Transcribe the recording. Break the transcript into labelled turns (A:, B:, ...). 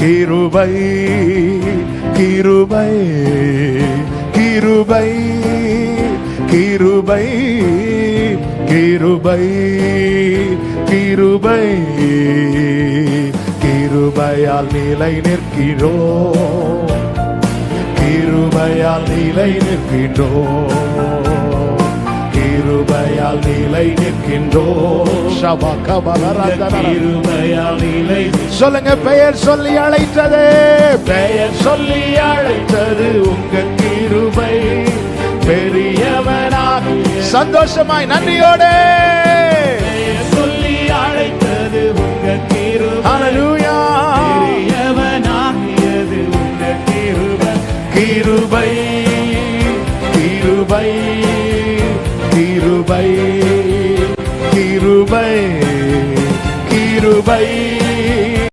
A: கிருபை கிருபை கிருபை கிருபை கிருபை கிருபை கிருபையால் நிலை நிற்கிறோம், கிருபையால் நிலை நிற்கின்றோம், கிருபையால் நிலை நிற்கின்றோம். கிருபையால் நிலை. சொல்லுங்க, பெயர் சொல்லி அழைத்தது, பெயர் சொல்லி அழைத்தது உங்க கிருபை. பெரியவனாக சந்தோஷமாய் நன்றியோடு சொல்லி அழைத்தது உங்க கிருபை. ஹல்லேலூயா. பெரியவனாகியது உங்க கிருபை. கிருபை கிருபை கிருபை கிருபை கிருபை